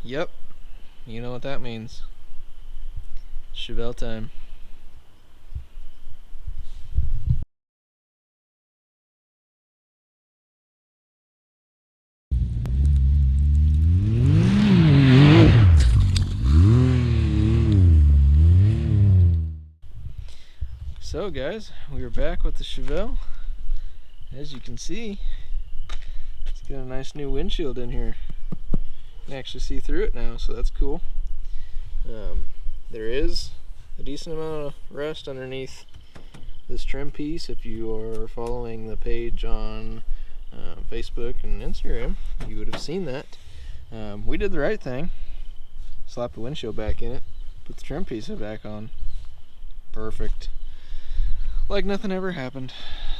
Yep, you know what that means. Chevelle time. So guys, we are back with the Chevelle. As you can see, it's got a nice new windshield in here. You can actually see through it now, so that's cool. There is a decent amount of rust underneath this trim piece. If you are following the page on Facebook and Instagram, you would have seen that. We did the right thing. Slapped the windshield back in it, put the trim piece back on. Perfect. Like nothing ever happened.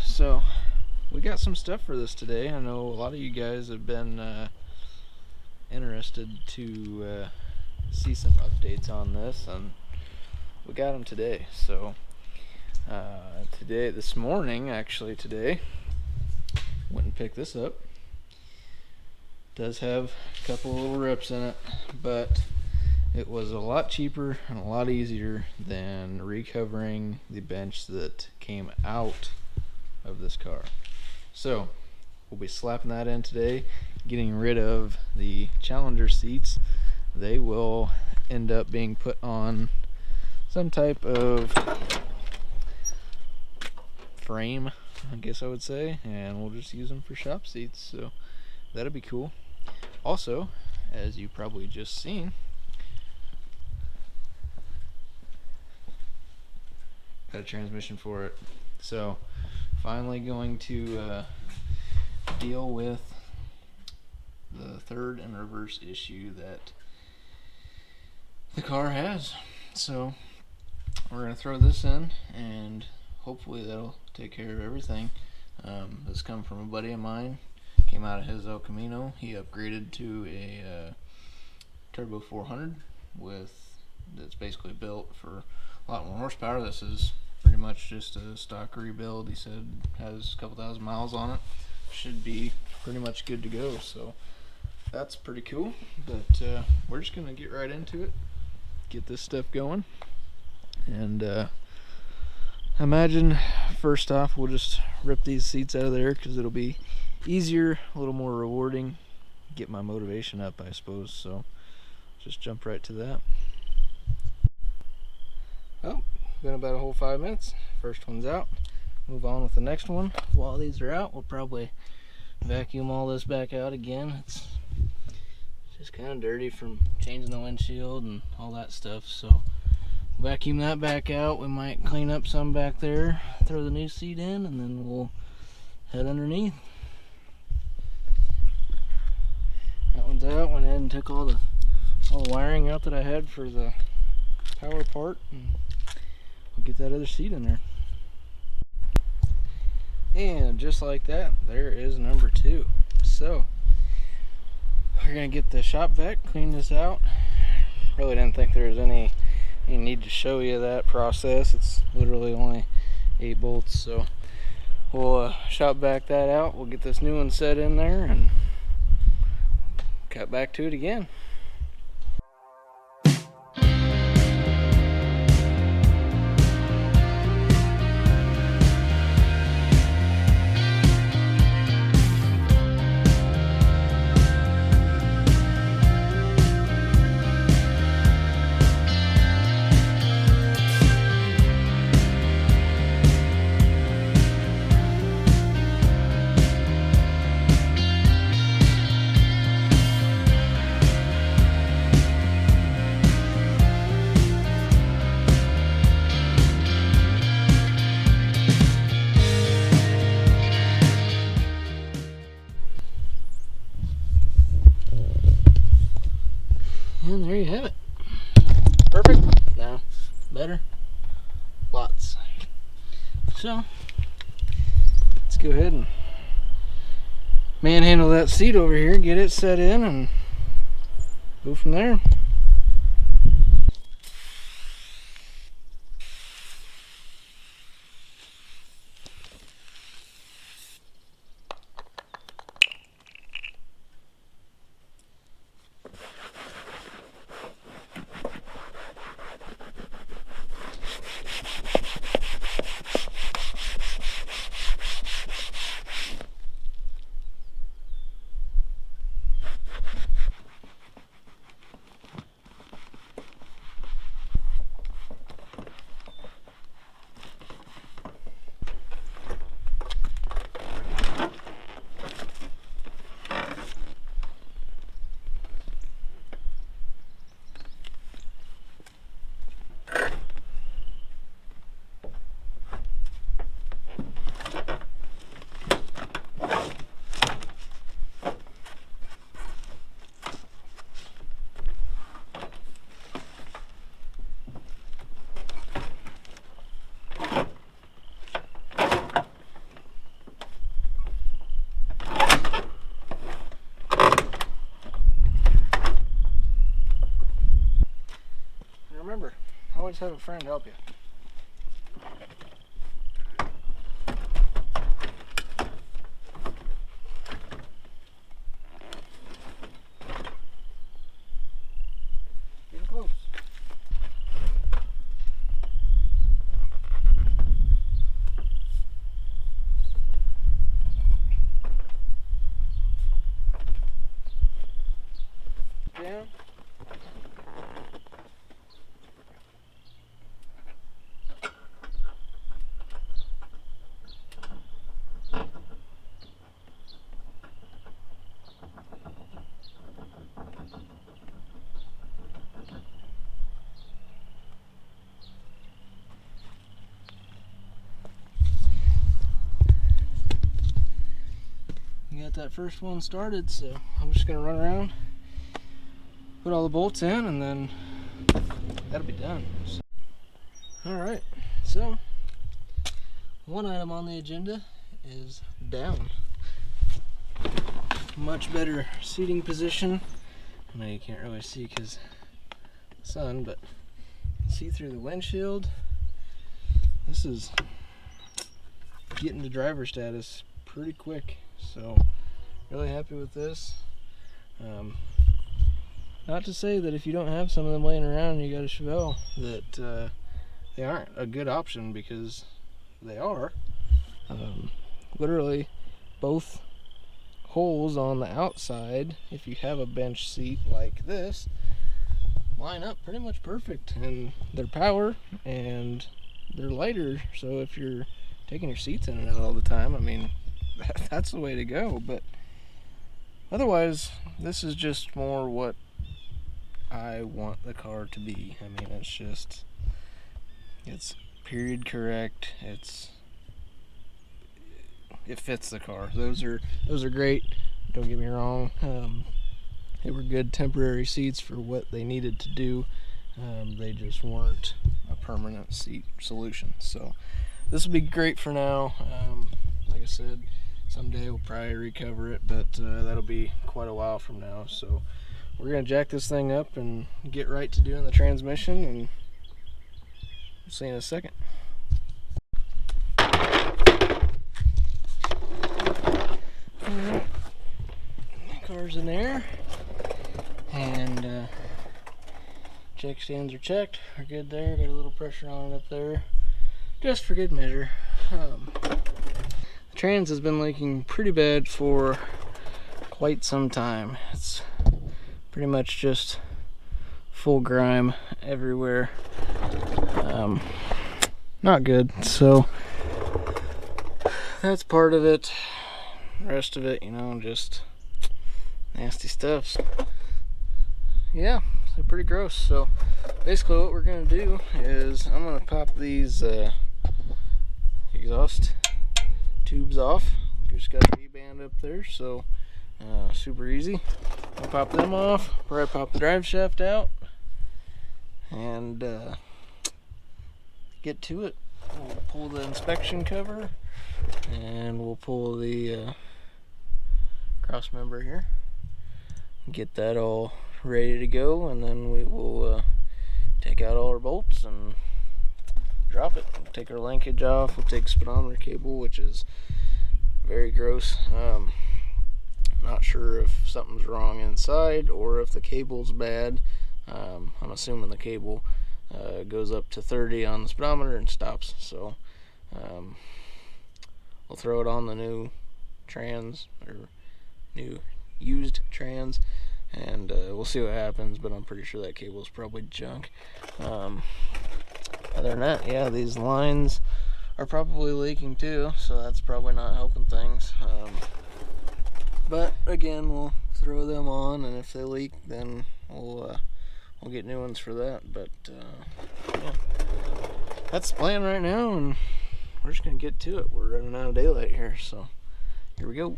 So we got some stuff for this today. I know a lot of you guys have been interested to see some updates on this, and we got them today. So this morning, went and picked this up. Does have a couple little rips in it, but it was a lot cheaper and a lot easier than recovering the bench that came out of this car. So we'll be slapping that in today, getting rid of the Challenger seats. They will end up being put on some type of frame, I guess I would say, and we'll just use them for shop seats. So that'll be cool. Also, as you probably just seen, got a transmission for it. So finally going to deal with the third and reverse issue that the car has. So we're going to throw this in, and hopefully that'll take care of everything. This come from a buddy of mine. Came out of his El Camino. He upgraded to a Turbo 400 that's basically built for a lot more horsepower. This is pretty much just a stock rebuild. He said has a couple thousand miles on it. Should be pretty much good to go. So that's pretty cool. But we're just gonna get right into it, get this stuff going, and imagine first off we'll just rip these seats out of there because it'll be easier, a little more rewarding, get my motivation up, I suppose. So just jump right to that. Oh, been about a whole 5 minutes. First one's out. Move on with the next one. While these are out, we'll probably vacuum all this back out again. It's just kind of dirty from changing the windshield and all that stuff. So vacuum that back out. We might clean up some back there, throw the new seat in, and then we'll head underneath. That one's out. Went ahead and took all the wiring out that I had for the power part, and we'll get that other seat in there. And just like that, there is number 2. So we're gonna get the shop vac, clean this out. Really didn't think there was any need to show you that process. It's literally only 8 bolts. So we'll shop vac that out. We'll get this new one set in there and cut back to it again. And there you have it. Perfect. Now, better. Lots. So, let's go ahead and manhandle that seat over here, get it set in, and go from there. always have a friend help you. Getting close. Down. We got that first one started, so I'm just gonna run around, put all the bolts in, and then that'll be done. Alright, so one item on the agenda is down. Much better seating position. I know you can't really see because the sun, but see through the windshield. This is getting to driver status pretty quick, so really happy with this. Not to say that if you don't have some of them laying around and you got a Chevelle that they aren't a good option, because they are. Literally both holes on the outside, if you have a bench seat like this, line up pretty much perfect, and they're power and they're lighter, so if you're taking your seats in and out all the time, I mean, that's the way to go. But otherwise, this is just more what I want the car to be. I mean, it's period correct. It fits the car. Those are great. Don't get me wrong. They were good temporary seats for what they needed to do. They just weren't a permanent seat solution. So this will be great for now. Like I said, someday we'll probably recover it, but that'll be quite a while from now. So we're gonna jack this thing up and get right to doing the transmission, and we'll see you in a second. Alright, car's in there, and check stands are checked. We're good there. Got a little pressure on it up there, just for good measure. The trans has been leaking pretty bad for quite some time. It's pretty much just full grime everywhere. Not good. So that's part of it. The rest of it, you know, just nasty stuff. Yeah, they're pretty gross. So basically what we're gonna do is I'm gonna pop these exhaust tubes off. Just got a V-band up there, so super easy. I'll pop them off, probably pop the drive shaft out, and get to it. We'll pull the inspection cover, and we'll pull the cross member here, get that all ready to go, and then we will take out all our bolts and drop it. We'll take our linkage off. We'll take speedometer cable, which is very gross. Not sure if something's wrong inside or if the cable's bad. I'm assuming the cable goes up to 30 on the speedometer and stops. So we'll throw it on the new trans, or new used trans, and we'll see what happens, but I'm pretty sure that cable's probably junk. Other than that, yeah, these lines are probably leaking too, so that's probably not helping things. But again, we'll throw them on, and if they leak, then we'll get new ones for that. But yeah, that's the plan right now, and we're just gonna get to it. We're running out of daylight here, so here we go.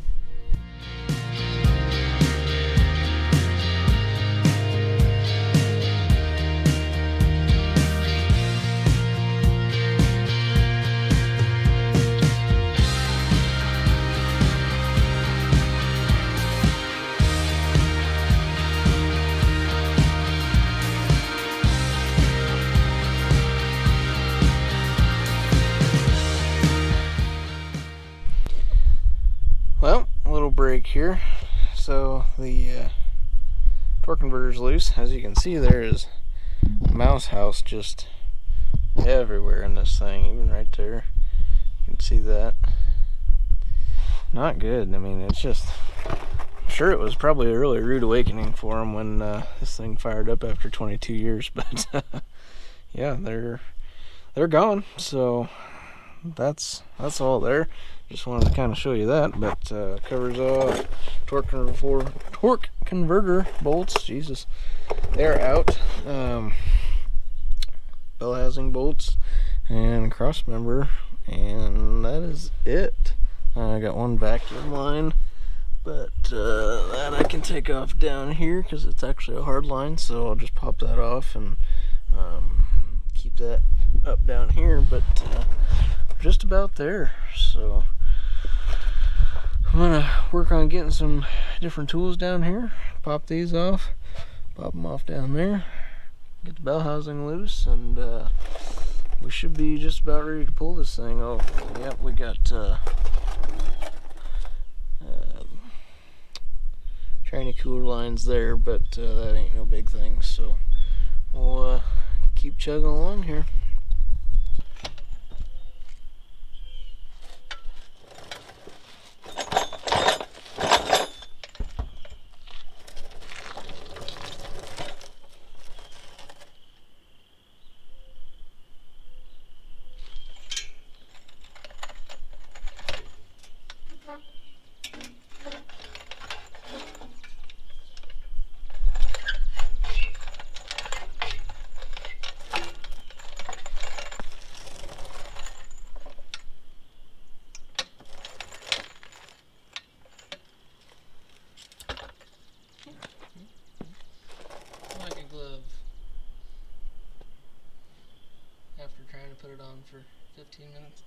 torque converter's loose. As you can see, there is mouse house just everywhere in this thing, even right there. You can see that. Not good. I mean, it's just, I'm sure it was probably a really rude awakening for him when this thing fired up after 22 years, but yeah, they're gone. So that's all there. Just wanted to kind of show you that. But covers off, torque converter bolts, Jesus, they're out. Bell housing bolts and cross member, and that is it. I got one vacuum line, but that I can take off down here because it's actually a hard line, so I'll just pop that off and keep that up down here. But just about there. So I'm gonna work on getting some different tools down here. Pop these off, pop them off down there, get the bell housing loose, and we should be just about ready to pull this thing. Oh, yep, we got tranny cooler lines there, but that ain't no big thing, so we'll keep chugging along here. Like a glove after trying to put it on for 15 minutes.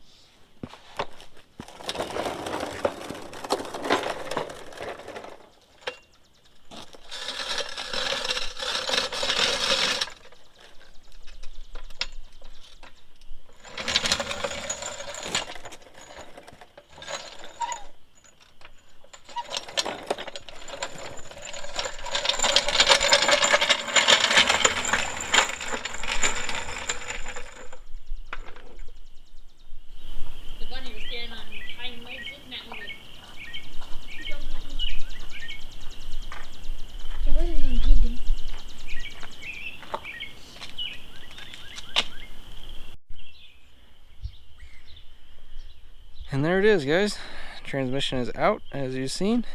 And there it is, guys. Transmission is out, as you've seen,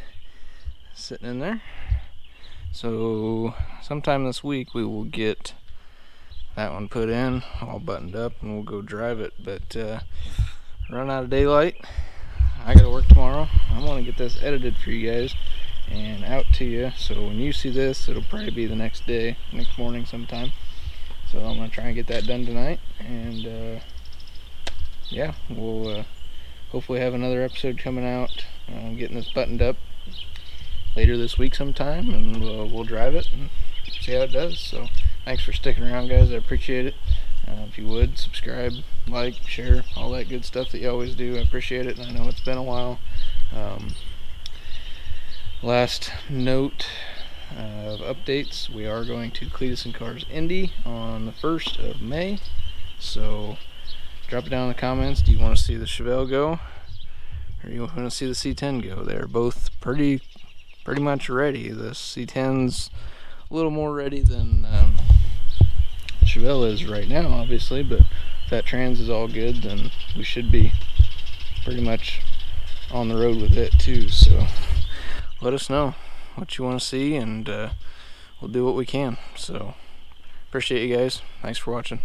sitting in there. So sometime this week we will get that one put in, all buttoned up, and we'll go drive it. But run out of daylight. I gotta work tomorrow. I want to get this edited for you guys and out to you. So when you see this, it'll probably be the next day, next morning sometime. So I'm gonna try and get that done tonight, and yeah, we'll hopefully have another episode coming out, getting this buttoned up later this week sometime, and we'll drive it and see how it does. So thanks for sticking around, guys. I appreciate it. If you would subscribe, like, share, all that good stuff that you always do, I appreciate it. And I know it's been a while. Last note of updates: we are going to Cletus and Cars Indy on the 1st of May. So drop it down in the comments. Do you want to see the Chevelle go, or do you want to see the C10 go? They're both pretty much ready. The C10's a little more ready than the Chevelle is right now, obviously, but if that trans is all good, then we should be pretty much on the road with it too. So let us know what you want to see, and we'll do what we can. So appreciate you guys. Thanks for watching.